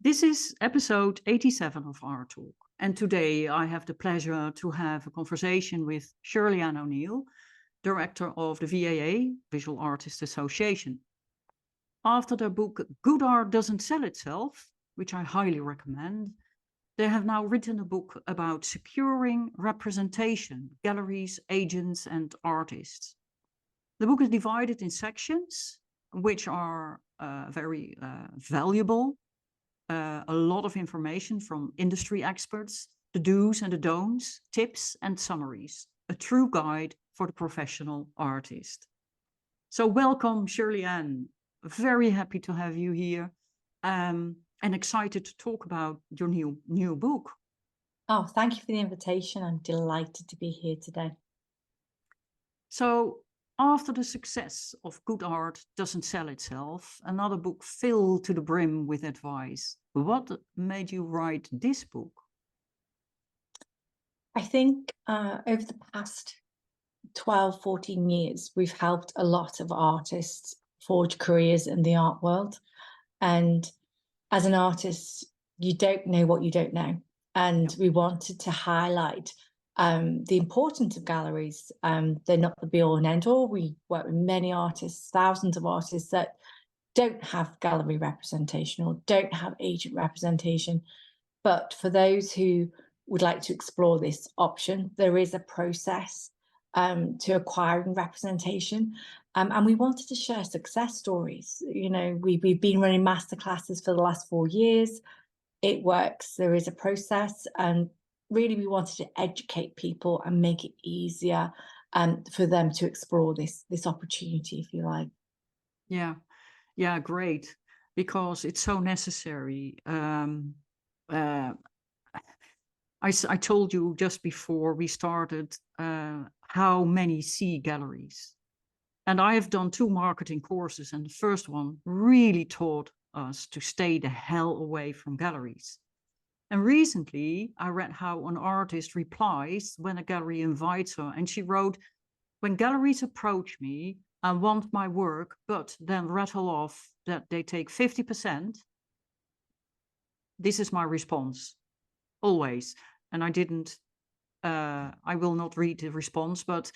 This is episode 87 of our talk, and today I have the pleasure to have a conversation with Shirley-Ann O'Neill, director of the VAA, Visual Artists Association. After their book Good Art Doesn't Sell Itself, which I highly recommend, they have now written a book about securing representation, galleries, agents, and artists. The book is divided in sections, which are very valuable. A lot of information from industry experts, the do's and the don'ts, tips and summaries, a true guide for the professional artist. So welcome, Shirley-Ann. Very happy to have you here and excited to talk about your new book. Oh, thank you for the invitation. I'm delighted to be here today. So after the success of Good Art Doesn't Sell Itself, another book filled to the brim with advice. What made you write this book? I think over the past 12, 14 years, we've helped a lot of artists forge careers in the art world. And as an artist, you don't know what you don't know. And we wanted to highlight the importance of galleries. They're not the be all and end all. We work with many artists, thousands of artists that don't have gallery representation or don't have agent representation. But for those who would like to explore this option, there is a process to acquiring representation. And we wanted to share success stories. You know, we've been running masterclasses for the last 4 years. It works. There is a process, and really we wanted to educate people and make it easier for them to explore this opportunity, if you like. Yeah, great, because it's so necessary. I told you just before we started how many see galleries. And I have done 2 marketing courses, and the first one really taught us to stay the hell away from galleries. And recently I read how an artist replies when a gallery invites her, and she wrote, "When galleries approach me and want my work, but then rattle off that they take 50%, this is my response, always." And I will not read the response, but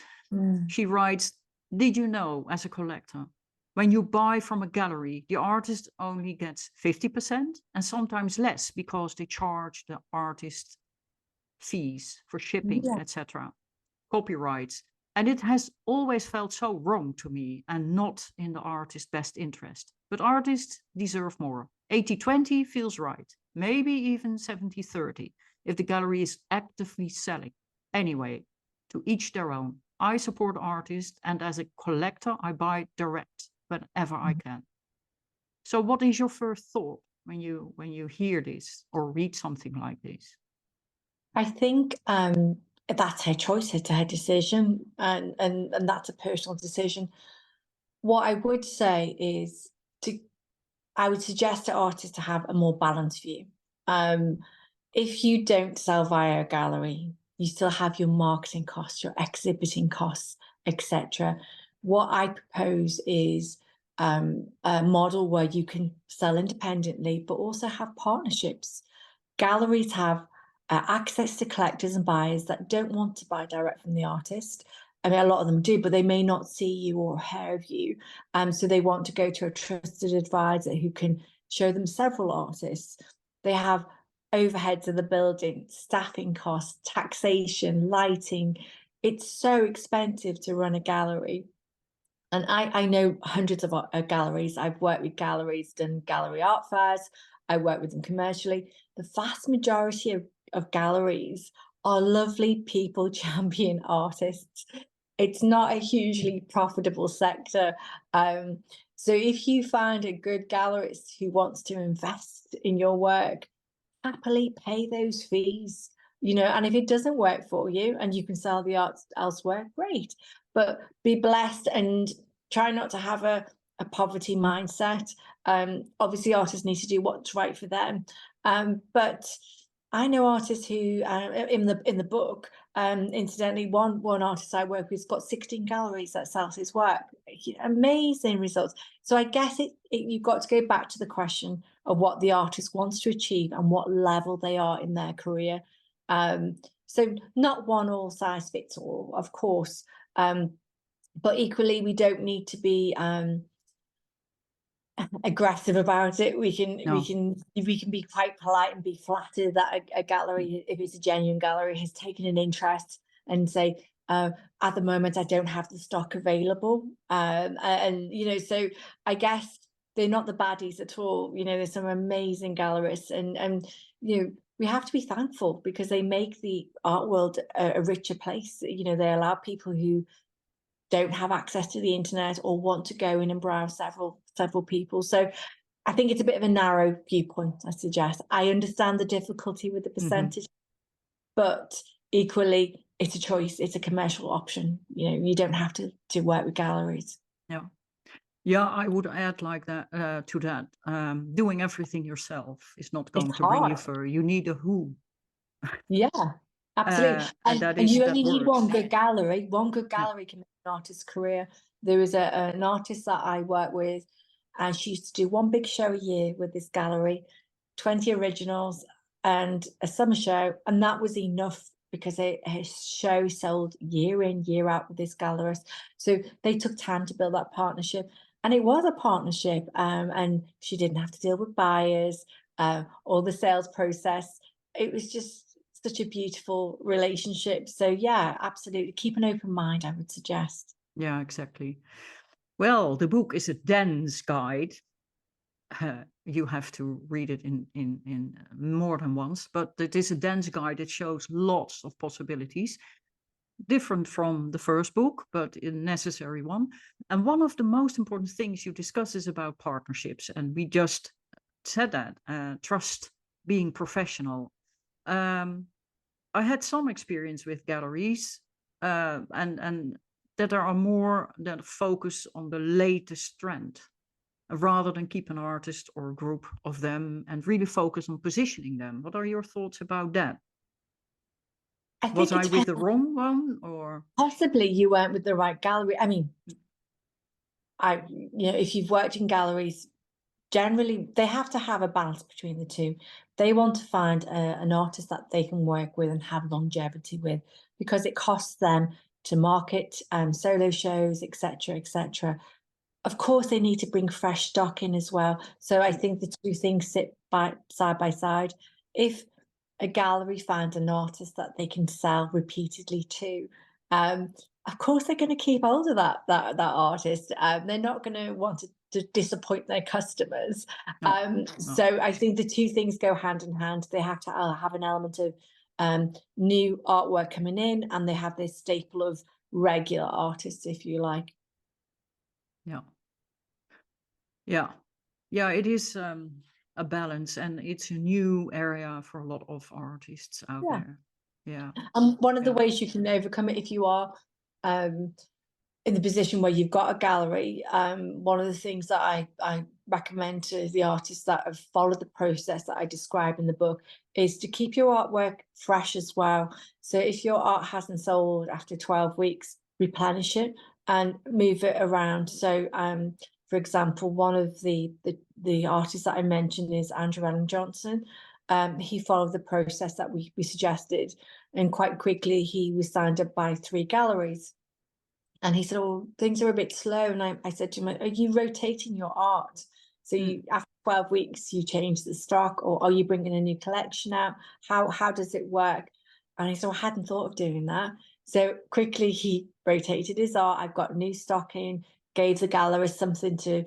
she writes, "Did you know, as a collector, when you buy from a gallery, the artist only gets 50% and sometimes less because they charge the artist fees for shipping, etc., copyrights. And it has always felt so wrong to me and not in the artist's best interest. But artists deserve more. 80-20 feels right, maybe even 70-30 if the gallery is actively selling. Anyway, to each their own. I support artists, and as a collector, I buy direct whenever I can." So what is your first thought when you hear this or read something like this? I think that's her choice, it's her decision, and that's a personal decision. What I would say is I would suggest to artists to have a more balanced view. If you don't sell via a gallery, you still have your marketing costs, your exhibiting costs, etc. What I propose is a model where you can sell independently, but also have partnerships. Galleries have access to collectors and buyers that don't want to buy direct from the artist. I mean, a lot of them do, but they may not see you or hear of you. So they want to go to a trusted advisor who can show them several artists. They have overheads of the building, staffing costs, taxation, lighting. It's so expensive to run a gallery. And I know hundreds of galleries. I've worked with galleries, done gallery art fairs. I work with them commercially. The vast majority of galleries are lovely people champion artists. It's not a hugely profitable sector. So if you find a good gallerist who wants to invest in your work, happily pay those fees, you know, and if it doesn't work for you and you can sell the art elsewhere, great. But be blessed and try not to have a poverty mindset. Obviously, artists need to do what's right for them. But I know artists who, in the book, Incidentally, one artist I work with's got 16 galleries that sells his work. Amazing results. So I guess you've got to go back to the question of what the artist wants to achieve and what level they are in their career. So not one all size fits all, of course, but equally we don't need to be aggressive about it. We can be quite polite and be flattered that a gallery, if it's a genuine gallery, has taken an interest and say, at the moment I don't have the stock available, and so I guess they're not the baddies at all. There's some amazing gallerists, and we have to be thankful because they make the art world a richer place. They allow people who don't have access to the internet or want to go in and browse several people. So I think it's a bit of a narrow viewpoint, I suggest. I understand the difficulty with the percentage, but equally it's a choice, it's a commercial option. You don't have to work with galleries. Yeah, I would add like that to that. Doing everything yourself is not going to bring you further. You need a who. Yeah, absolutely. And you only need one good gallery. One good gallery can make an artist's career. There was an artist that I work with, and she used to do one big show a year with this gallery, 20 originals and a summer show, and that was enough because her show sold year in, year out with this gallerist. So they took time to build that partnership, and it was a partnership, and she didn't have to deal with buyers or the sales process. It was just such a beautiful relationship. So yeah, absolutely. Keep an open mind, I would suggest. Yeah, exactly. Well, the book is a dense guide. You have to read it in more than once, but it is a dense guide. It shows lots of possibilities, different from the first book, but a necessary one. And one of the most important things you discuss is about partnerships. And we just said that, trust, being professional. I had some experience with galleries, and that are more that focus on the latest trend, rather than keep an artist or a group of them and really focus on positioning them. What are your thoughts about that? Was I with the wrong one, or possibly you weren't with the right gallery? I mean, if you've worked in galleries, generally they have to have a balance between the two. They want to find an artist that they can work with and have longevity with, because it costs them to market solo shows, etc., etc. Of course, they need to bring fresh stock in as well. So I think the two things sit side by side. If a gallery finds an artist that they can sell repeatedly to, of course they're going to keep hold of that artist. They're not going to want to disappoint their customers. So I think the two things go hand in hand. They have to have an element of new artwork coming in, and they have this staple of regular artists, if you like. Yeah, it is a balance, and it's a new area for a lot of artists out there. And one of the ways you can overcome it, if you are in the position where you've got a gallery, one of the things that I recommend to the artists that have followed the process that I describe in the book is to keep your artwork fresh as well. So if your art hasn't sold after 12 weeks, replenish it and move it around. So for example, one of the artists that I mentioned is Andrew Allen Johnson. He followed the process that we suggested, and quite quickly he was signed up by 3 galleries. And he said, "Oh, things are a bit slow." And I said to him, "Are you rotating your art? So you, after 12 weeks, you change the stock, or are you bringing a new collection out? How does it work?" And he said, "I hadn't thought of doing that." So quickly he rotated his art. I've got new stock in, gave the gallerist something to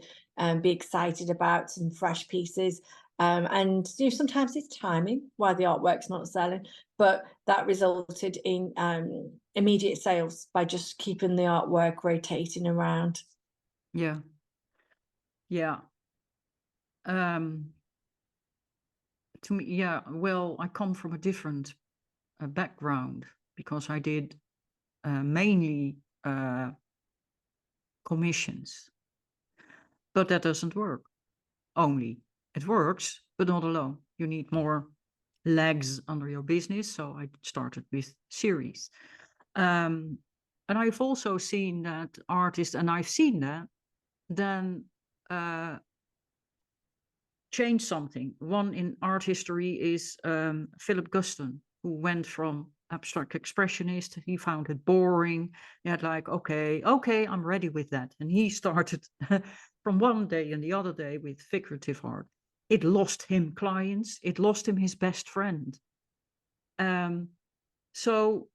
be excited about, some fresh pieces. And sometimes it's timing why the artwork's not selling, but that resulted in immediate sales by just keeping the artwork rotating around. Yeah. To me, well, I come from a different background, because I did mainly commissions, but that doesn't work only. It works, but not alone. You need more legs under your business. So I started with series. And I've also seen that artists, and I've seen that, then change something. One in art history is Philip Guston, who went from abstract expressionist. He found it boring. He had like, okay, I'm ready with that. And he started from one day and the other day with figurative art. It lost him clients. It lost him his best friend. So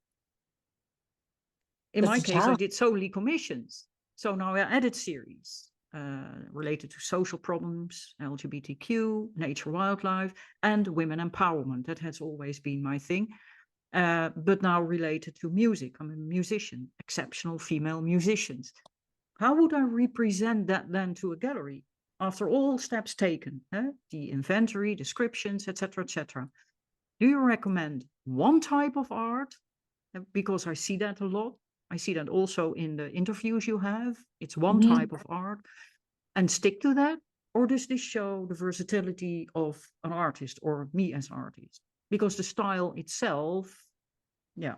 in That's my a case, I challenge. did solely commissions. So now I added series related to social problems, LGBTQ, nature, wildlife, and women empowerment. That has always been my thing. But now related to music. I'm a musician, exceptional female musicians. How would I represent that then to a gallery? After all steps taken, the inventory, descriptions, etc., etc. Do you recommend one type of art? Because I see that a lot. I see that also in the interviews you have. It's one type of art, and stick to that? Or does this show the versatility of an artist or me as artist? Because the style itself, yeah.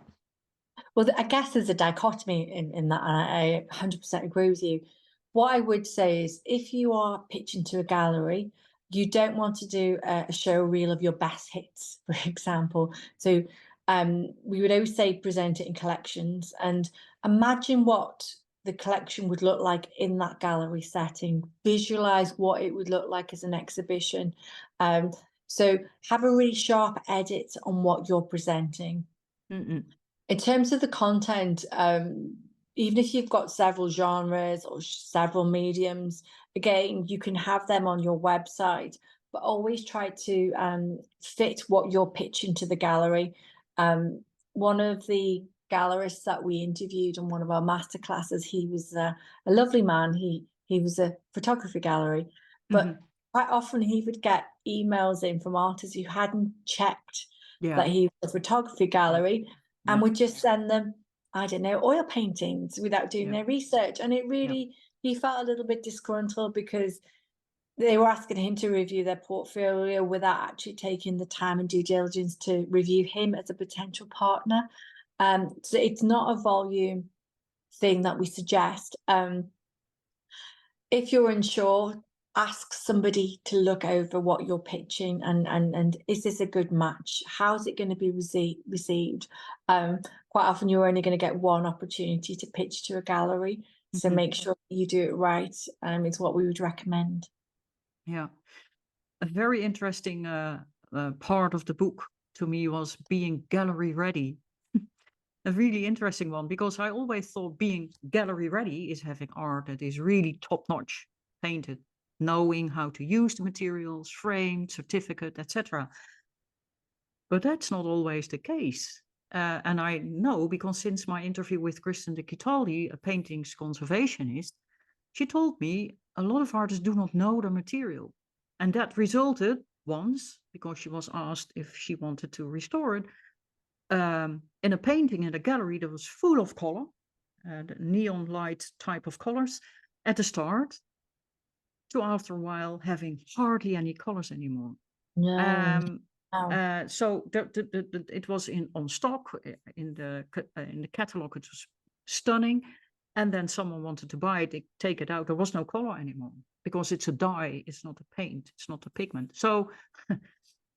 Well, I guess there's a dichotomy in that, and I 100% agree with you. What I would say is, if you are pitching to a gallery, you don't want to do a show reel of your best hits, for example. So we would always say present it in collections, and imagine what the collection would look like in that gallery setting. Visualize what it would look like as an exhibition. So have a really sharp edit on what you're presenting. Mm-mm. In terms of the content, even if you've got several genres or several mediums, again, you can have them on your website, but always try to fit what you're pitching to the gallery. One of the gallerists that we interviewed in one of our master classes, he was a lovely man. He was a photography gallery, but quite often he would get emails in from artists who hadn't checked that he was a photography gallery, and would just send them, I don't know, oil paintings without doing their research. And it really, he felt a little bit disgruntled because they were asking him to review their portfolio without actually taking the time and due diligence to review him as a potential partner. So it's not a volume thing that we suggest. If you're unsure, ask somebody to look over what you're pitching, and is this a good match? How's it going to be received? Quite often you're only going to get one opportunity to pitch to a gallery, so make sure you do it right. It's what we would recommend. Yeah, a very interesting part of the book to me was being gallery ready. A really interesting one, because I always thought being gallery ready is having art that is really top notch, painted, knowing how to use the materials, framed, certificate, etc. But that's not always the case. And I know because since my interview with Kristen de Kitali, a paintings conservationist, she told me a lot of artists do not know the material. And that resulted once, because she was asked if she wanted to restore it, in a painting in a gallery that was full of color, the neon light type of colors at the start, to after a while having hardly any colors anymore. No. So it was on stock in the catalog. It was stunning, and then someone wanted to buy it. They take it out. There was no color anymore because it's a dye. It's not a paint. It's not a pigment. So,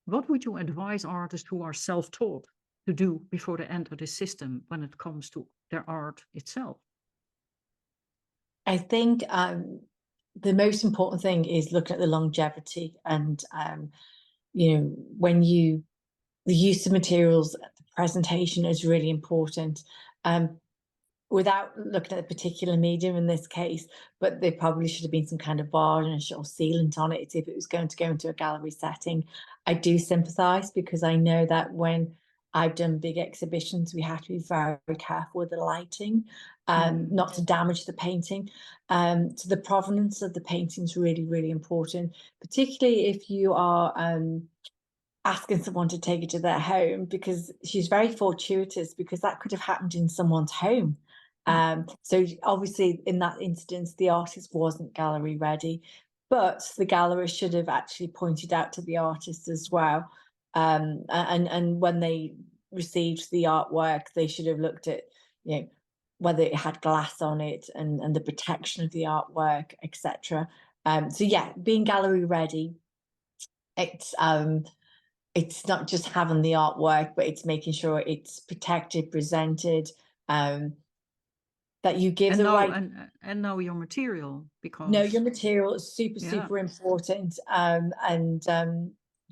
what would you advise artists who are self-taught to do before they enter the system when it comes to their art itself? I think the most important thing is looking at the longevity, and when the use of materials, the presentation is really important. Without looking at a particular medium in this case, but there probably should have been some kind of varnish or sealant on it if it was going to go into a gallery setting. I do sympathise, because I know that when I've done big exhibitions, we have to be very, very careful with the lighting, not to damage the painting. So the provenance of the painting is really, really important, particularly if you are asking someone to take it to their home, because she's very fortuitous, because that could have happened in someone's home. So obviously in that instance, the artist wasn't gallery ready, but the gallerist should have actually pointed out to the artist as well. And when they received the artwork, they should have looked at, you know, whether it had glass on it and the protection of the artwork, etc. So yeah, being gallery ready, it's not just having the artwork, but it's making sure it's protected, presented, that you give the right. And know your material, Know because your material is super, yeah. super important.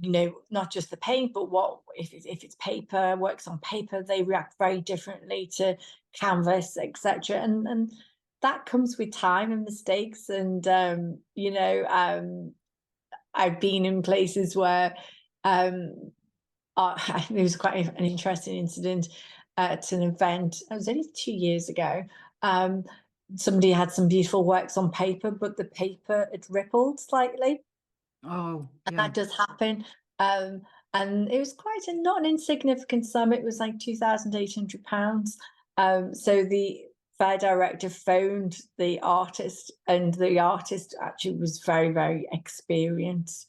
You know, not just the paint, but what if it's paper, works on paper, they react very differently to canvas, etc. And that comes with time and mistakes. And you know, I've been in places where it was quite an interesting incident at an event. It was only 2 years ago. Somebody had some beautiful works on paper, but the paper had rippled slightly. Oh, And yeah. that does happen. And it was quite not an insignificant sum. It was like £2,800. So the fair director phoned the artist, and the artist actually was very, very experienced.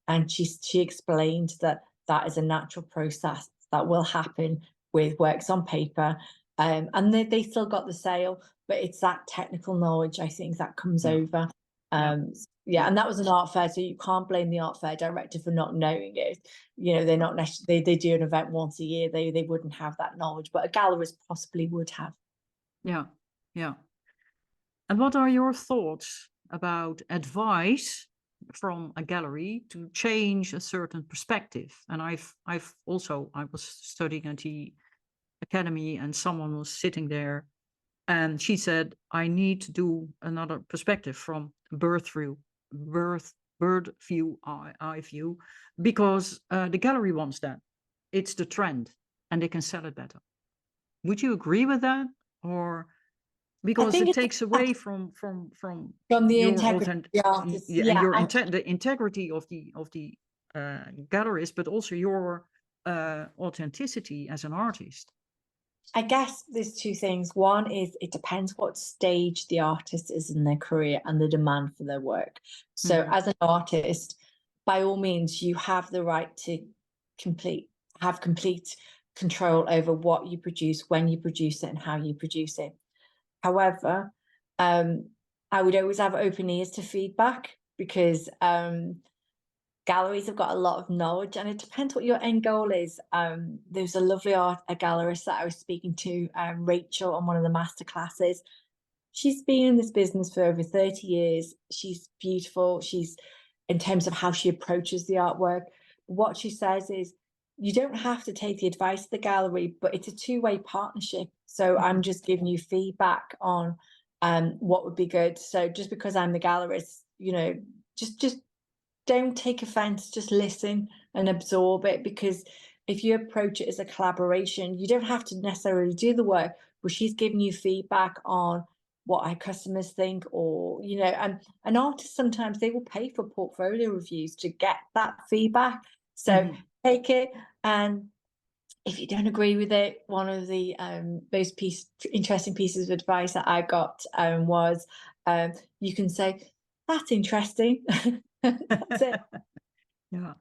And she explained that that is a natural process that will happen with works on paper. And they still got the sale, but it's that technical knowledge, I think, that comes over. Yeah, and that was an art fair, so you can't blame the art fair director for not knowing it. You know, they're not necessarily, they do an event once a year, they wouldn't have that knowledge, but a gallerist possibly would have. Yeah, yeah. And what are your thoughts about advice from a gallery to change a certain perspective? And I was studying at the academy, and someone was sitting there, and she said, I need to do another perspective from bird view, eye view, because the gallery wants that. It's the trend, and they can sell it better. Would you agree with that? Or because it takes away from the your integrity of the artist. and Yeah, your the integrity of the gallerist, but also your authenticity as an artist. I guess there's two things. One is it depends what stage the artist is in their career and the demand for their work. So as an artist, by all means, you have the right to have complete control over what you produce, when you produce it, and how you produce it. However, I would always have open ears to feedback, because galleries have got a lot of knowledge, and it depends what your end goal is. There's a lovely a gallerist that I was speaking to, Rachel, on one of the master classes. She's been in this business for over 30 years. She's beautiful. She's, in terms of how she approaches the artwork, what she says is, you don't have to take the advice of the gallery, but it's a two-way partnership. So I'm just giving you feedback on what would be good. So just because I'm the gallerist, you know, just don't take offense, just listen and absorb it, because if you approach it as a collaboration, you don't have to necessarily do the work, but she's giving you feedback on what our customers think, or, you know, and an artist, sometimes they will pay for portfolio reviews to get that feedback. So take it, and if you don't agree with it, one of the most interesting pieces of advice that I got was, you can say, that's interesting. That's it. Yeah.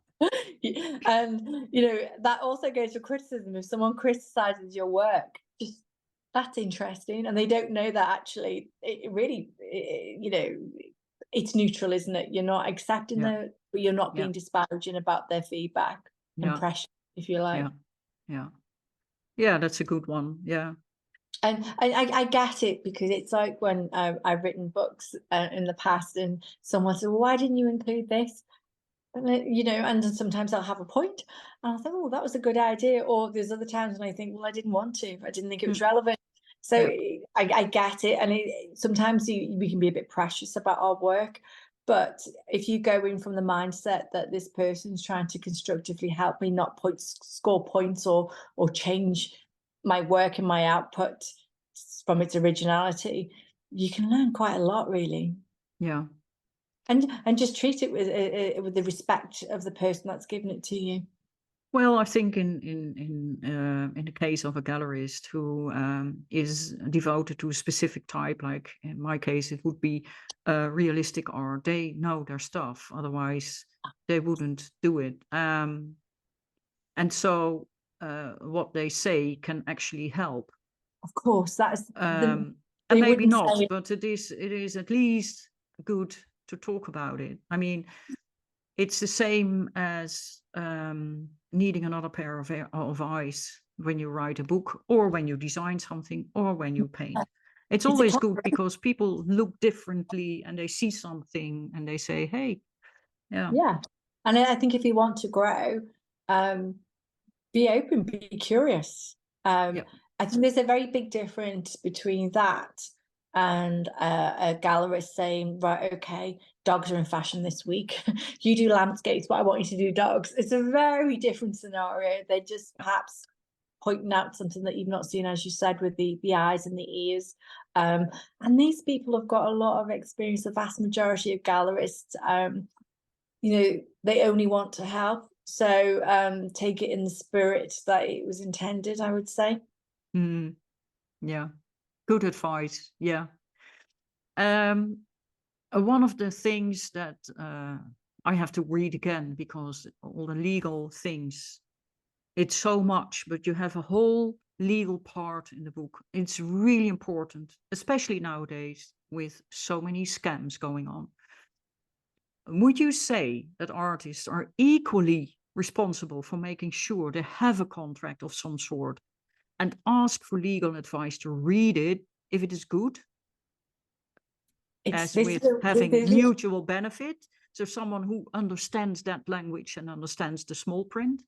And you know, that also goes for criticism. If someone criticizes your work, just, that's interesting, and they don't know that actually it really, you know, it's neutral, isn't it? You're not accepting but you're not being disparaging about their feedback, impression, if you like. Yeah, that's a good one. Yeah. And I get it, because it's like when I've written books in the past, and someone said, well, why didn't you include this? And, you know, and sometimes I'll have a point, and I'll think, oh, that was a good idea. Or there's other times when I think, well, I didn't want to. I didn't think it was relevant. So I get it. And sometimes we can be a bit precious about our work. But if you go in from the mindset that this person's trying to constructively help me, not score points or change my work and my output from its originality, you can learn quite a lot, really. Yeah. And just treat it with the respect of the person that's given it to you. Well, I think in the case of a gallerist who is devoted to a specific type, like in my case, it would be realistic art. They know their stuff, otherwise they wouldn't do it. And so what they say can actually help. Of course, that is And they maybe wouldn't not, say but it is at least good to talk about it. I mean, it's the same as needing another pair of eyes when you write a book, or when you design something, or when you paint. It's it's a always good because people look differently and they see something and they say, hey, yeah, yeah. And I think if you want to grow, be open, be curious. yeah, I think there's a very big difference between that and a gallerist saying, right, okay, dogs are in fashion this week. You do landscapes, but I want you to do dogs. It's a very different scenario. They're just perhaps pointing out something that you've not seen, as you said, with the eyes and the ears. And these people have got a lot of experience. The vast majority of gallerists, they only want to help. So take it in the spirit that it was intended, I would say. yeah, good advice. Yeah. One of the things that I have to read again, because all the legal things, it's so much, but you have a whole legal part in the book. It's really important, especially nowadays with so many scams going on. Would you say that artists are equally responsible for making sure they have a contract of some sort, and ask for legal advice to read it if it is good, It's as this with having mutual benefit? So someone who understands that language and understands the small print?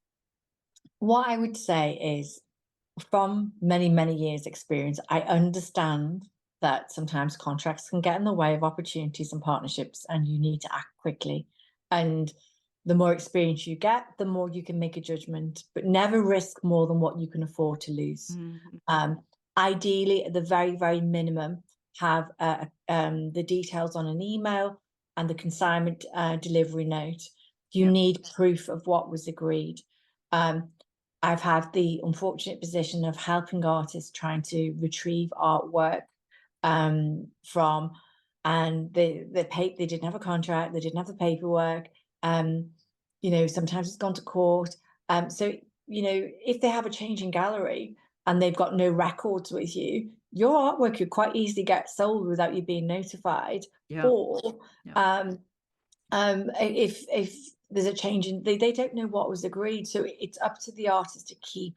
what I would say is, from many, many years' experience, I understand that sometimes contracts can get in the way of opportunities and partnerships, and you need to act quickly. And the more experience you get, the more you can make a judgment, but never risk more than what you can afford to lose. Ideally, at the very, very minimum, have the details on an email and the consignment delivery note. You need proof of what was agreed. I've had the unfortunate position of helping artists trying to retrieve artwork from, and they didn't have a contract, they didn't have the paperwork. Sometimes it's gone to court. So if they have a change in gallery and they've got no records with you, your artwork could quite easily get sold without you being notified. Yeah. Or if there's a change in, they don't know what was agreed. So it's up to the artist to keep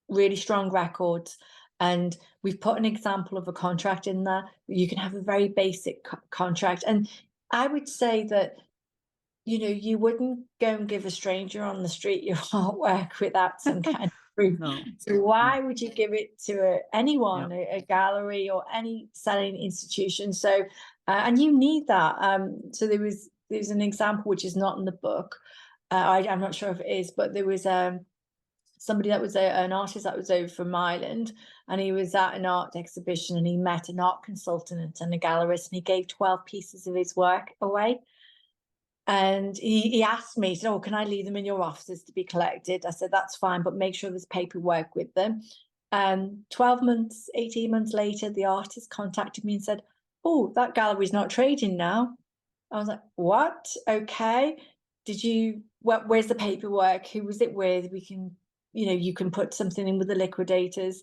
really strong records. And we've put an example of a contract in there. You can have a very basic contract. And I would say that, you wouldn't go and give a stranger on the street your artwork without some kind of proof. No. So why would you give it to anyone, a gallery or any selling institution? So, and you need that. So there's an example which is not in the book. I'm not sure if it is, but there was somebody that was an artist that was over from Ireland, and he was at an art exhibition, and he met an art consultant and a gallerist, and he gave 12 pieces of his work away. And he asked me, he said, "Oh, can I leave them in your offices to be collected?" I said, "That's fine, but make sure there's paperwork with them." 12 months, 18 months later, the artist contacted me and said, "Oh, that gallery's not trading now." I was like, "What? Okay. Where's the paperwork? Who was it with? We can, you can put something in with the liquidators,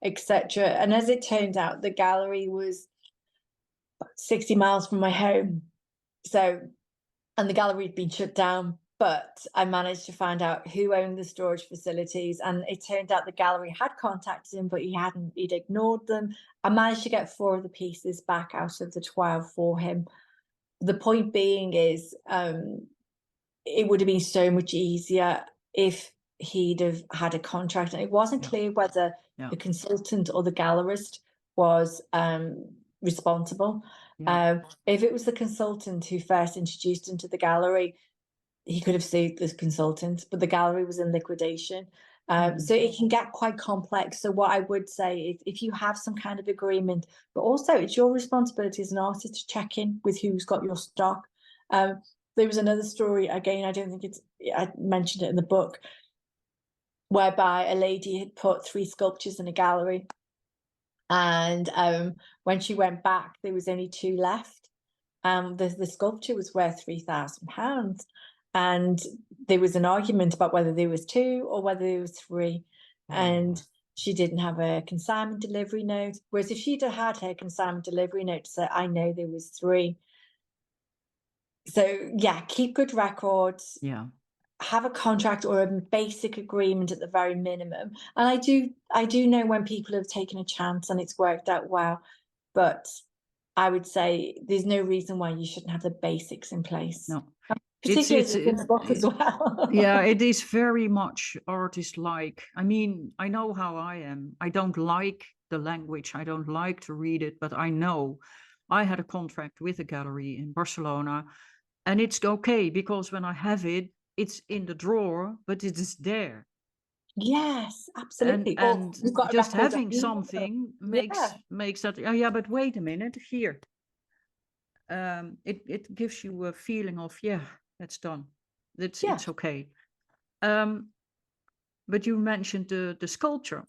etc." And as it turned out, the gallery was 60 miles from my home. And the gallery had been shut down, but I managed to find out who owned the storage facilities. And it turned out the gallery had contacted him, but he'd ignored them. I managed to get 4 of the pieces back out of the 12 for him. The point being is, it would have been so much easier if he'd have had a contract. And it wasn't clear whether the consultant or the gallerist was responsible. If it was the consultant who first introduced him to the gallery, he could have sued the consultant, but the gallery was in liquidation. So it can get quite complex. So what I would say is, if you have some kind of agreement, but also it's your responsibility as an artist to check in with who's got your stock. There was another story, again, I don't think I mentioned it in the book, whereby a lady had put 3 sculptures in a gallery. And when she went back, there was only 2 left. The sculpture was worth £3,000. and there was an argument about whether there was 2 or whether there was 3, and she didn't have a consignment delivery note. Whereas if she'd have had her consignment delivery note to say, I know there was 3. So yeah, keep good records. Yeah. Have a contract or a basic agreement at the very minimum. And I do know when people have taken a chance and it's worked out well, but I would say there's no reason why you shouldn't have the basics in place. No. Particularly as it's in the book as well. Yeah, it is very much artist-like. I mean, I know how I am. I don't like the language. I don't like to read it, but I know I had a contract with a gallery in Barcelona, and it's okay because when I have it, it's in the drawer, but it is there. Yes, absolutely. And you've got a just record of having you. something Yeah. makes that, oh yeah, but wait a minute, here. It gives you a feeling of, yeah, that's done. It's okay. But you mentioned the sculpture.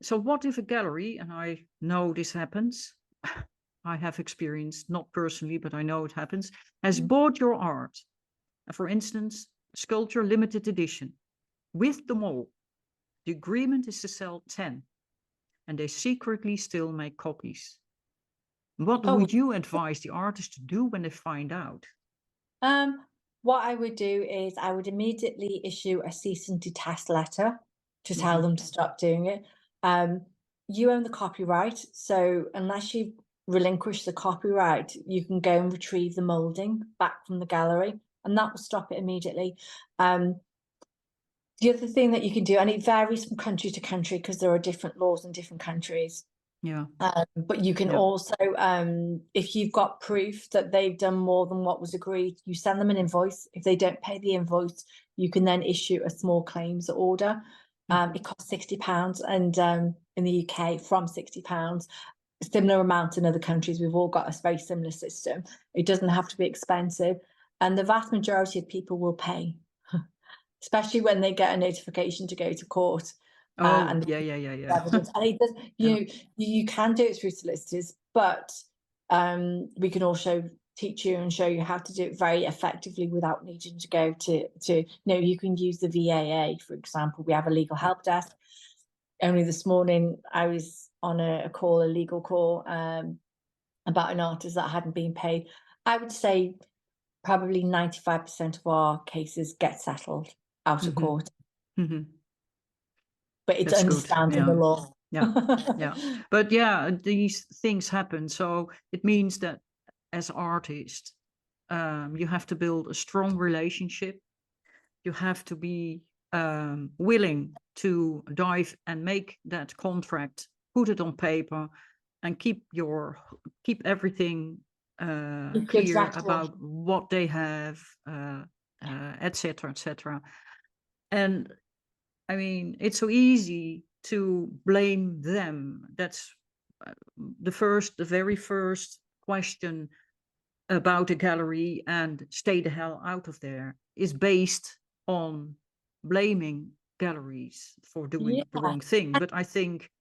So what if a gallery, and I know this happens, I have experienced, not personally, but I know it happens, has bought your art. For instance, sculpture limited edition with the mall. The agreement is to sell 10, and they secretly still make copies. What Oh, would you advise the artist to do when they find out? what I would do is I would immediately issue a cease and desist letter to tell them to stop doing it. You own the copyright, so unless you relinquish the copyright, you can go and retrieve the molding back from the gallery, and that will stop it immediately. The other thing that you can do, and it varies from country to country because there are different laws in different countries. Yeah. But you can also, if you've got proof that they've done more than what was agreed, you send them an invoice. If they don't pay the invoice, you can then issue a small claims order. It costs £60, and in the UK from £60. A similar amount in other countries. We've all got a very similar system. It doesn't have to be expensive, and the vast majority of people will pay, especially when they get a notification to go to court. And yeah. evidence. And it does, you can do it through solicitors, but we can also teach you and show you how to do it very effectively without needing to go to you can use the VAA, for example. We have a legal help desk. Only this morning I was on a legal call about an artist that hadn't been paid. I would say probably 95% of our cases get settled out of court. But it's understanding the law. Yeah. But yeah, these things happen. So it means that as artists, you have to build a strong relationship. You have to be willing to dive and make that contract, put it on paper, and keep everything clear about what they have, etc., etc. And I mean, it's so easy to blame them. That's the very first question about a gallery, and stay the hell out of there, is based on blaming galleries for doing the wrong thing. But I think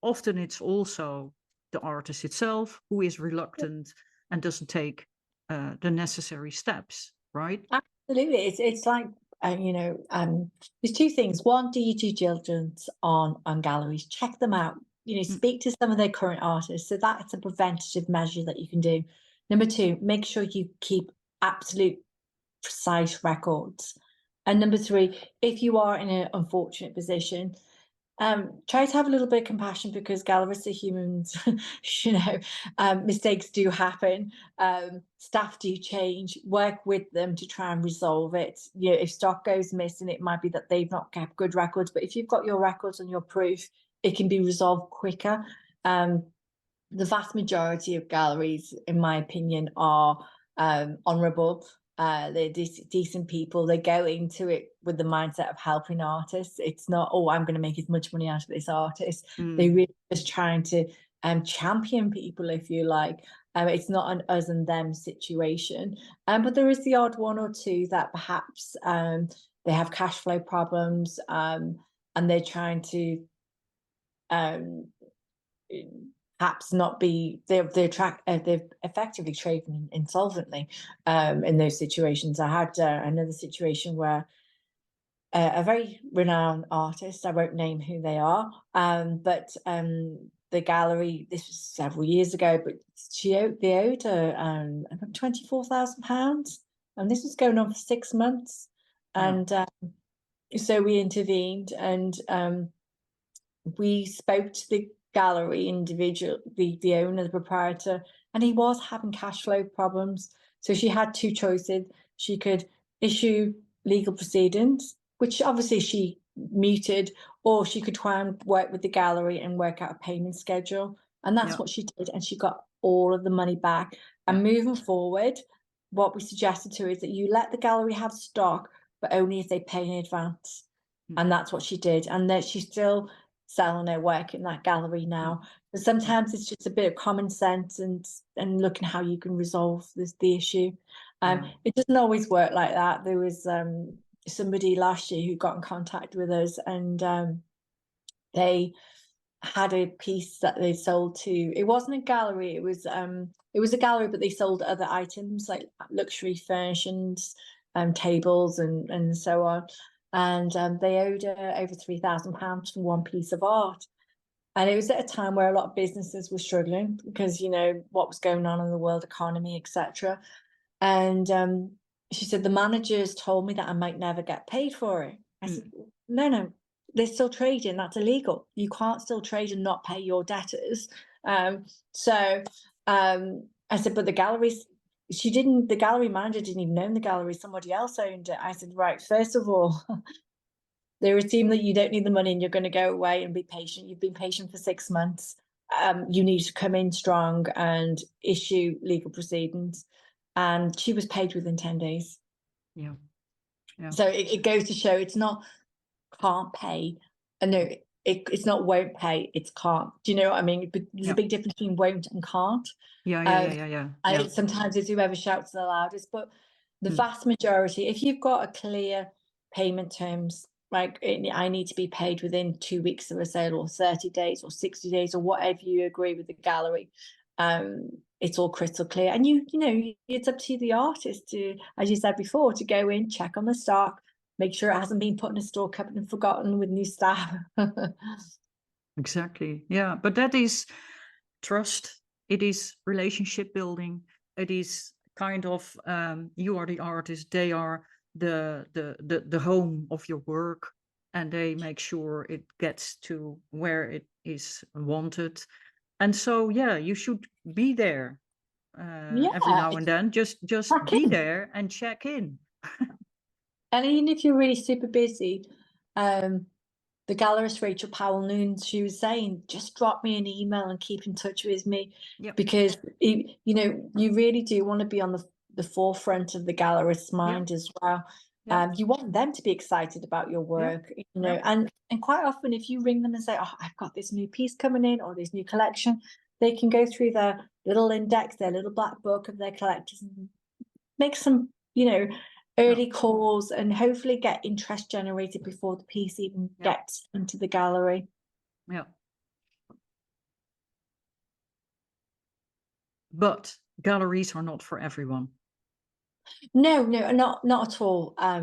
often it's also the artist itself who is reluctant and doesn't take the necessary steps, right? Absolutely. It's like, there's 2 things. One, do your due diligence on galleries, check them out, speak to some of their current artists. So that's a preventative measure that you can do. Number 2, make sure you keep absolute precise records. And number 3, if you are in an unfortunate position, try to have a little bit of compassion, because gallerists are humans. Mistakes do happen. Staff do change. Work with them to try and resolve it. If stock goes missing, it might be that they've not kept good records, but if you've got your records and your proof, it can be resolved quicker. The vast majority of galleries, in my opinion, are honourable. They're decent people. They go into it with the mindset of helping artists. It's not, oh, I'm going to make as much money out of this artist. They really just trying to champion people, if you like. It's not an us and them situation. But there is the odd one or two that perhaps they have cash flow problems, and they're trying to have perhaps not be, they've effectively traded insolvently in those situations. I had another situation where a very renowned artist, I won't name who they are, but the gallery, this was several years ago, but they owed her about £24,000, and this was going on for 6 months. And so we intervened, and we spoke to the gallery individual, the owner, the proprietor, and he was having cash flow problems. So she had two choices. She could issue legal proceedings, which obviously she muted, or she could try and work with the gallery and work out a payment schedule. And that's what she did. And she got all of the money back. And moving forward, what we suggested to her is that you let the gallery have stock, but only if they pay in advance. And that's what she did. And that she's still selling her work in that gallery now. But sometimes it's just a bit of common sense and looking how you can resolve the issue. It doesn't always work like that. There was somebody last year who got in contact with us, and they had a piece that they sold to, it wasn't a gallery, it was a gallery, but they sold other items like luxury furnishings, tables and so on. And they owed her over £3,000 for one piece of art. And it was at a time where a lot of businesses were struggling because, you know, what was going on in the world economy, etc. And she said, the managers told me that I might never get paid for it. I said, no, they're still trading. That's illegal. You can't still trade and not pay your debtors. So I said, but the galleries, the gallery manager didn't even own the gallery. Somebody else owned it. I said, right, first of all, they assume that you don't need the money and you're going to go away and be patient. You've been patient for 6 months. You need to come in strong and issue legal proceedings. And she was paid within 10 days. Yeah. So it goes to show it's not can't pay. No, it's not won't pay, it's can't. Do you know what I mean? But there's a big difference between won't and can't. And sometimes it's whoever shouts the loudest, but the vast majority, if you've got a clear payment terms, like I need to be paid within 2 weeks of a sale, or 30 days or 60 days, or whatever you agree with the gallery, it's all crystal clear. And you know, it's up to the artist to, as you said before, to go in, check on the stock, make sure it hasn't been put in a store cupboard and forgotten with new staff. Exactly. Yeah, but that is trust. It is relationship building. It is kind of you are the artist, they are the home of your work, and they make sure it gets to where it is wanted. And so you should be there every now and then. Just be there and check in. And even if you're really super busy, the gallerist Rachel Powell-Noon, she was saying, just drop me an email and keep in touch with me, because you know, you really do want to be on the forefront of the gallerist's mind as well. You want them to be excited about your work, you know, and quite often if you ring them and say, oh, I've got this new piece coming in or this new collection, they can go through their little index, their little black book of their collectors, and make some, you know, early calls and hopefully get interest generated before the piece even gets into the gallery. But galleries are not for everyone. No, not at all. I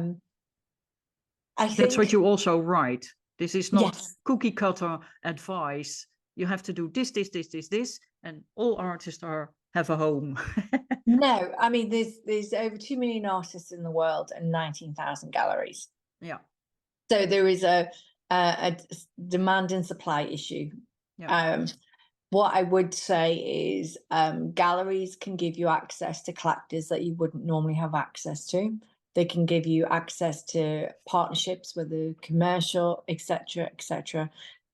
think that's what you also write. This is not cookie cutter advice. You have to do this, and all artists have a home. No, I mean, there's over 2 million artists in the world and 19,000 galleries. So there is a demand and supply issue. What I would say is galleries can give you access to collectors that you wouldn't normally have access to. They can give you access to partnerships, whether commercial, etc., etc.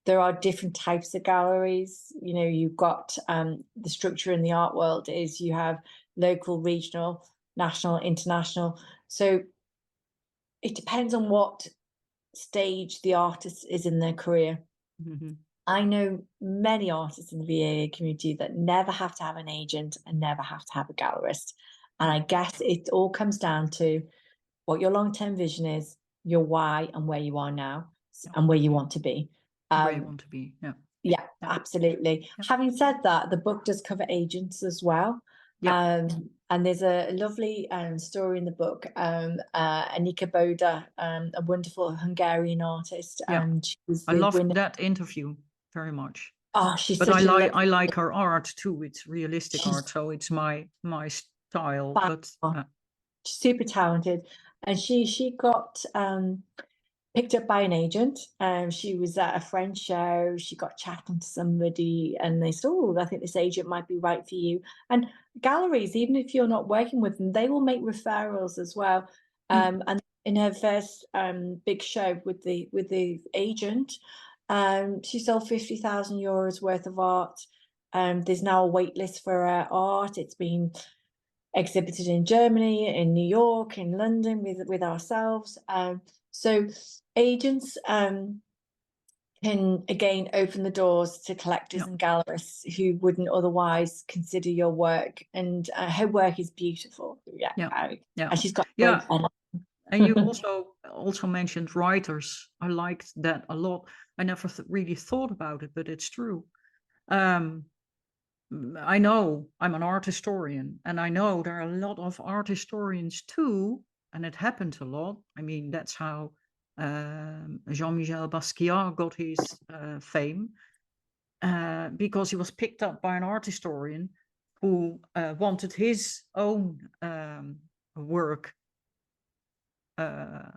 There are different types of galleries. You know, you've got the structure in the art world is you have local, regional, national, international. So it depends on what stage the artist is in their career. I know many artists in the VAA community that never have to have an agent and never have to have a gallerist. And I guess it all comes down to what your long-term vision is, your why, and where you are now, and where you want to be. Where you want to be, Yeah, Yeah. absolutely. Yeah. Having said that, the book does cover agents as well. Yeah. And there's a lovely story in the book. Anika Boda, a wonderful Hungarian artist, Yeah. and she was I the loved winner. that interview very much. Oh, she's But such a I lovely. like her art too. It's realistic She's art, so it's my style. fab- But super talented, and she got picked up by an agent. She was at a friend's show. She got chatting to somebody, and they said, "Oh, I think this agent might be right for you." And galleries, even if you're not working with them, they will make referrals as well. mm, And in her first big show with the agent, she sold €50,000 worth of art. There's now a wait list for her art. It's been exhibited in Germany, in New York, in London with ourselves. So agents can again open the doors to collectors yeah, and gallerists who wouldn't otherwise consider your work. And her work is beautiful. Yeah, yeah, yeah, and she's got a great yeah. pen. And you also mentioned writers. I liked that a lot. I never really thought about it, but it's true. Um, I know I'm an art historian, and I know there are a lot of art historians too, and it happens a lot. I mean, that's how Jean-Michel Basquiat got his fame, because he was picked up by an art historian who wanted his own work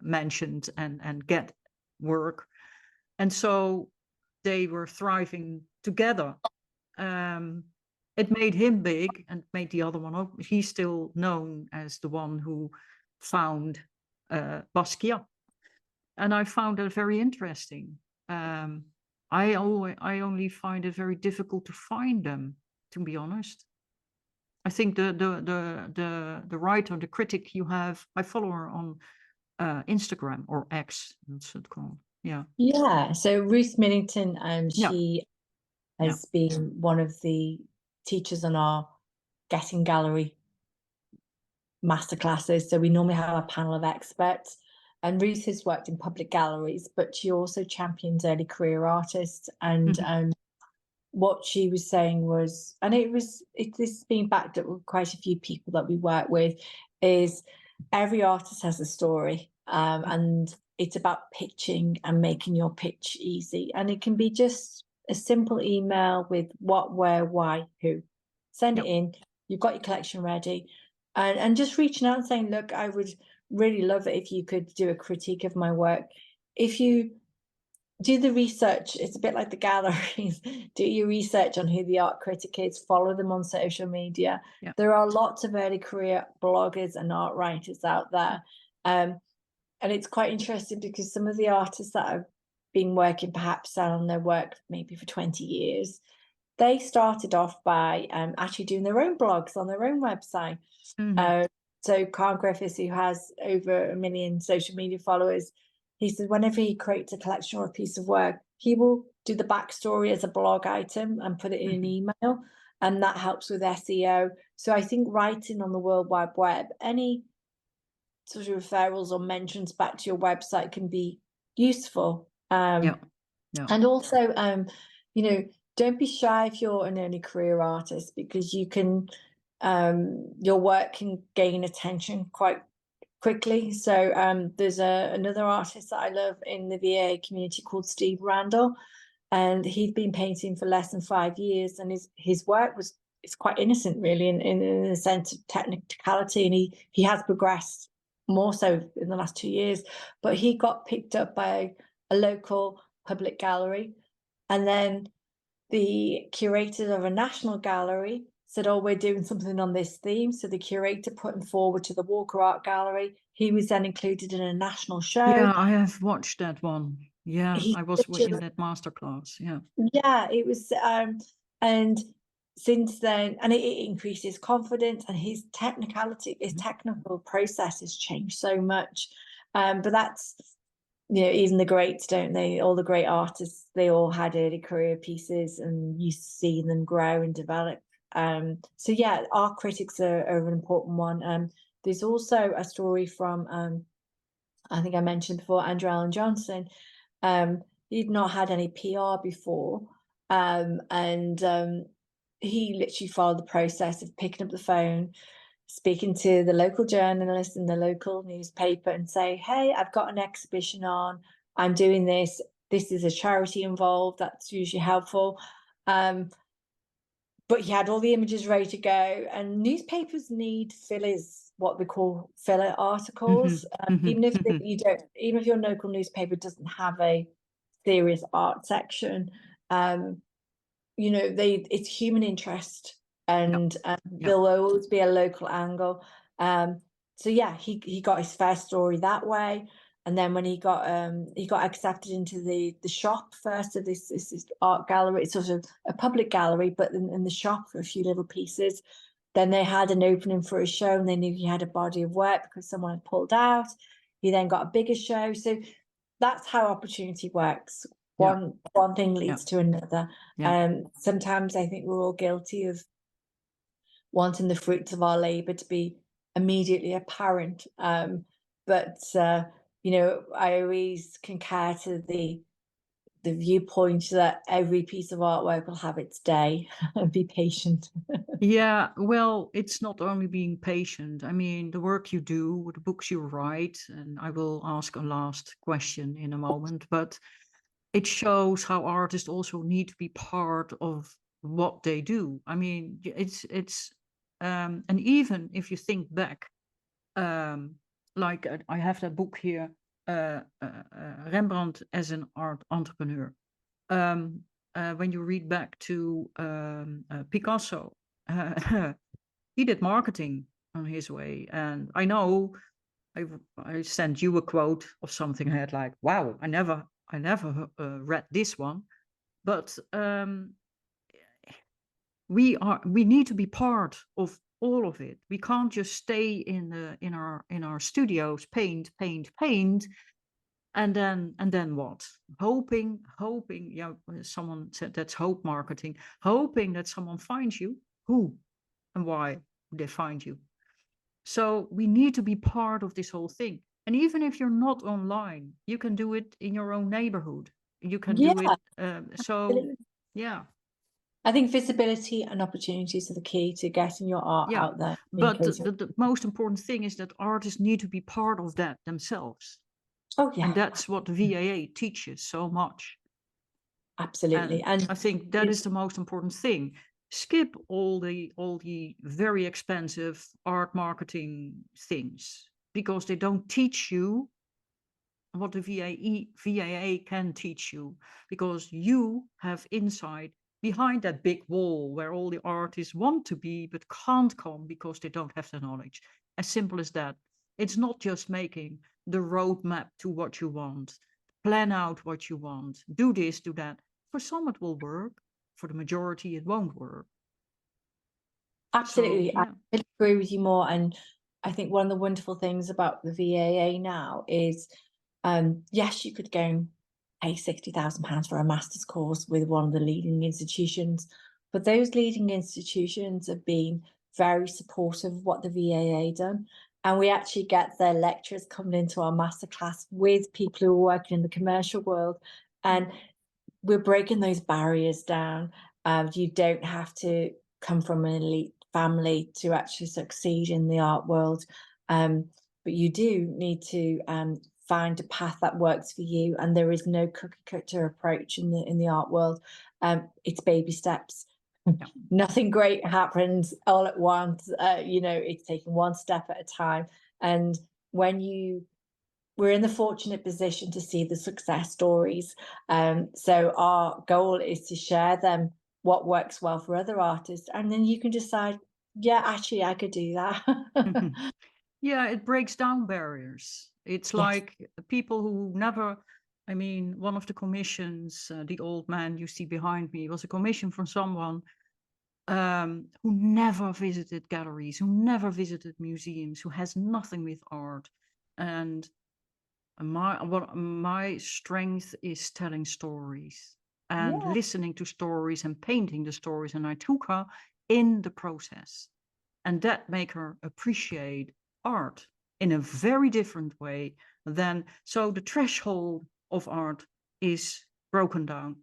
mentioned and get work. And so they were thriving together. It made him big and made the other one up. He's still known as the one who found Basquiat. And I found that very interesting. I only find it very difficult to find them, to be honest. I think the writer, the critic you have, I follow her on Instagram or X, that's it called. Yeah. Yeah. So Ruth Millington, Yeah. she Yeah. has been one of the teachers on our Getting Gallery masterclasses. So we normally have a panel of experts. And Ruth has worked in public galleries, but she also champions early career artists. And Mhm. what she was saying was, and this is being backed up with quite a few people that we work with, is every artist has a story, and it's about pitching and making your pitch easy. And it can be just a simple email with what, where, why, who. Send it Yeah. in. You've got your collection ready, and just reaching out and saying, look, I would really love it if you could do a critique of my work. If you do the research, it's a bit like the galleries. Do your research on who the art critic is, follow them on social media. Yeah. There are lots of early career bloggers and art writers out there. And it's quite interesting because some of the artists that have been working perhaps on their work maybe for 20 years, they started off by actually doing their own blogs on their own website. Mhm. So Carl Griffiths, who has over 1 million social media followers, he said whenever he creates a collection or a piece of work, he will do the backstory as a blog item and put it in an email, and that helps with SEO. So I think writing on the World Wide Web, any sort of referrals or mentions back to your website can be useful. Yeah. Yeah. And also, don't be shy if you're an early career artist, because you can, your work can gain attention quite quickly. So there's another artist that I love in the VA community called Steve Randall, and he'd been painting for less than 5 years, and his work it's quite innocent really in a sense of technicality, and he has progressed more so in the last 2 years. But he got picked up by a local public gallery, and then the curator of a national gallery said, oh, we're doing something on this theme. So the curator put him forward to the Walker Art Gallery. He was then included in a national show. Yeah, I have watched that one. Yeah, He's I was such in that masterclass. Yeah. Yeah, it was, and since then, and it increases confidence, and his technical process has changed so much. But that's, even the greats, don't they? All the great artists, they all had early career pieces, and you see them grow and develop. So yeah, art critics are an important one. There's also a story from, I think I mentioned before, Andrew Allen Johnson. He'd not had any PR before, And he literally followed the process of picking up the phone, speaking to the local journalist in the local newspaper and say, hey, I've got an exhibition on, I'm doing this. This is a charity involved. That's usually helpful. But he had all the images ready to go, and newspapers need fillers, what we call filler articles. Even if you don't, even if your local newspaper doesn't have a serious art section, you know, it's human interest, and there'll always be a local angle. So yeah, he got his first story that way. And then when he got accepted into the shop first of this art gallery, it's sort of a public gallery, but in the shop for a few little pieces. Then they had an opening for a show, and they knew he had a body of work because someone had pulled out. He then got a bigger show. So that's how opportunity works. One thing leads to another. Sometimes I think we're all guilty of wanting the fruits of our labor to be immediately apparent. But you know, I always concur to the viewpoint that every piece of artwork will have its day, and be patient. Yeah, well, it's not only being patient. I mean, the work you do, the books you write, and I will ask a last question in a moment, but it shows how artists also need to be part of what they do. I mean, and even if you think back, like I have that book here, Rembrandt as an art entrepreneur. When you read back to Picasso, he did marketing on his way. And I know I sent you a quote of something I had like, wow, I never read this one. But we need to be part of all of it. We can't just stay in our studios, paint, and then what? Hoping, yeah, someone said that's hope marketing, hoping that someone finds you. Who and why they find you? So we need to be part of this whole thing. And even if you're not online, you can do it in your own neighborhood. You can do it. Yeah. I think visibility and opportunities are the key to getting your art out there. But the most important thing is that artists need to be part of that themselves. Oh yeah. And that's what the VAA teaches so much. Absolutely. And I think that is the most important thing. Skip all the very expensive art marketing things, because they don't teach you what the VAA can teach you, because you have insight behind that big wall where all the artists want to be but can't come because they don't have the knowledge. As simple as that. It's not just making the roadmap to what you want, plan out what you want, do this, do that. For some it will work, for the majority it won't work. Absolutely. So, yeah. I agree with you more. And I think one of the wonderful things about the VAA now is, yes, you could go and pay £60,000 for a master's course with one of the leading institutions, but those leading institutions have been very supportive of what the VAA done. And we actually get their lecturers coming into our masterclass with people who are working in the commercial world. And we're breaking those barriers down. You don't have to come from an elite family to actually succeed in the art world. But you do need to find a path that works for you. And there is no cookie cutter approach in the art world. It's baby steps. Nothing great happens all at once. You know, it's taking one step at a time. And when we're in the fortunate position to see the success stories. So our goal is to share them, what works well for other artists. And then you can decide, yeah, actually, I could do that. Yeah, it breaks down barriers. It's like people who never, I mean, one of the commissions, the old man you see behind me, was a commission from someone who never visited galleries, who never visited museums, who has nothing with art. And my strength is telling stories and listening to stories and painting the stories. And I took her in the process, and that made her appreciate art in a very different way than, so the threshold of art is broken down.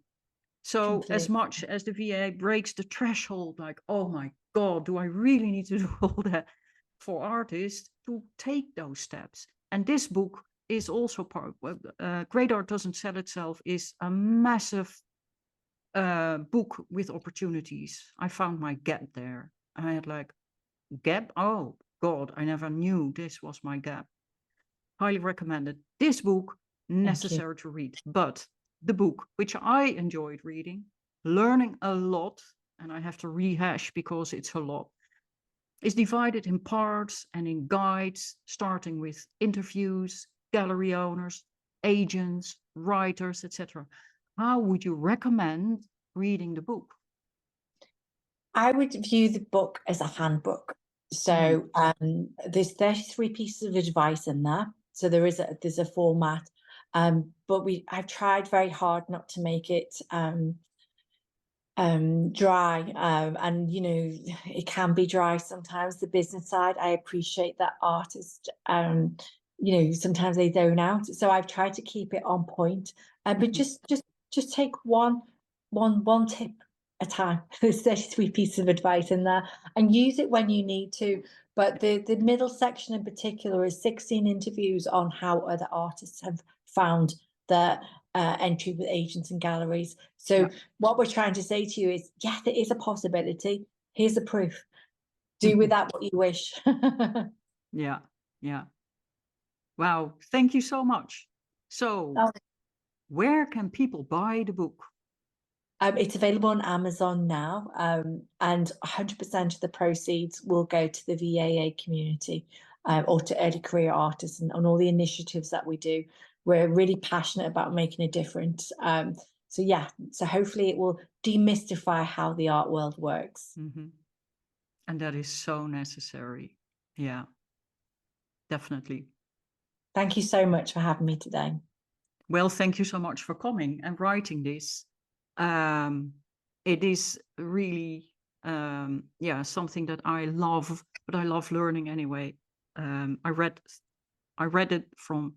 So as Completely. much as the VA breaks the threshold, like, oh my God, do I really need to do all that for artists to take those steps? And this book is also part, Great Art Doesn't Sell Itself is a massive book with opportunities. I found my gap there. I had like, gap? Oh God, I never knew this was my gap. Highly recommended. This book, Thank you. necessary to read. But the book, which I enjoyed reading, learning a lot, and I have to rehash because it's a lot, is divided in parts and in guides, starting with interviews, gallery owners, agents, writers, etc. How would you recommend reading the book? I would view the book as a handbook. So there's 33 pieces of advice in there. So there's a format. But I've tried very hard not to make it dry. And it can be dry sometimes, the business side. I appreciate that artists sometimes they zone out. So I've tried to keep it on point. But just take one tip a time. There's 33 pieces of advice in there, and use it when you need to. But the middle section in particular is 16 interviews on how other artists have found their entry with agents and galleries. So what we're trying to say to you is, yes, it is a possibility. Here's the proof. Do with that what you wish. Yeah, yeah. Wow, thank you so much. So, Oh. where can people buy the book? It's available on Amazon now, and 100% of the proceeds will go to the VAA community or to early career artists and all the initiatives that we do. We're really passionate about making a difference. So hopefully it will demystify how the art world works. And that is so necessary. Yeah, definitely. Thank you so much for having me today. Well, thank you so much for coming and writing this. It is really, something that I love, but I love learning anyway. I read it from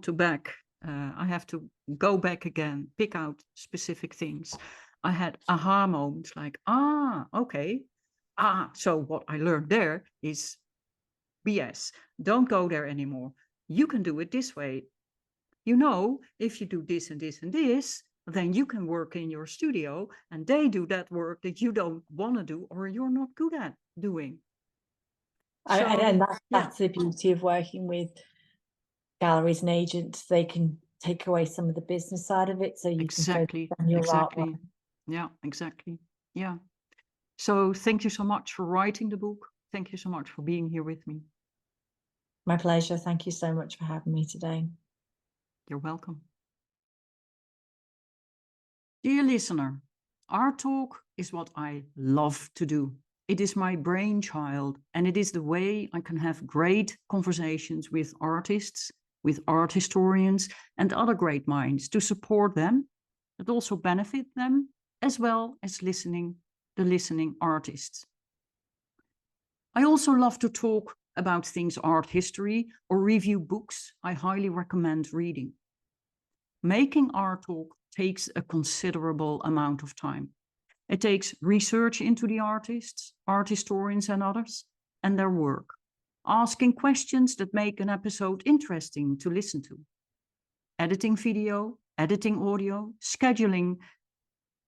to back. I have to go back again, pick out specific things. I had aha moments like, okay. So what I learned there is BS. Don't go there anymore. You can do it this way. If you do this and this and this, then you can work in your studio and they do that work that you don't want to do or you're not good at doing. And that's the beauty of working with galleries and agents. They can take away some of the business side of it, so you can focus on your artwork. Yeah, exactly. Yeah. So thank you so much for writing the book. Thank you so much for being here with me. My pleasure. Thank you so much for having me today. You're welcome. Dear listener, Art Talk is what I love to do. It is my brainchild, and it is the way I can have great conversations with artists, with art historians, and other great minds to support them, but also benefit them, as well as the listening artists. I also love to talk about things art history or review books I highly recommend reading. Making Art Talk takes a considerable amount of time. It takes research into the artists, art historians and others, and their work, asking questions that make an episode interesting to listen to, editing video, editing audio, scheduling,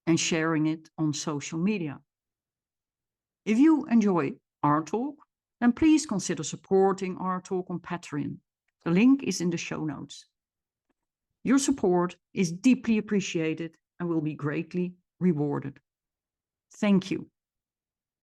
and sharing it on social media. If you enjoy Art Talk, then please consider supporting Art Talk on Patreon. The link is in the show notes. Your support is deeply appreciated and will be greatly rewarded. Thank you.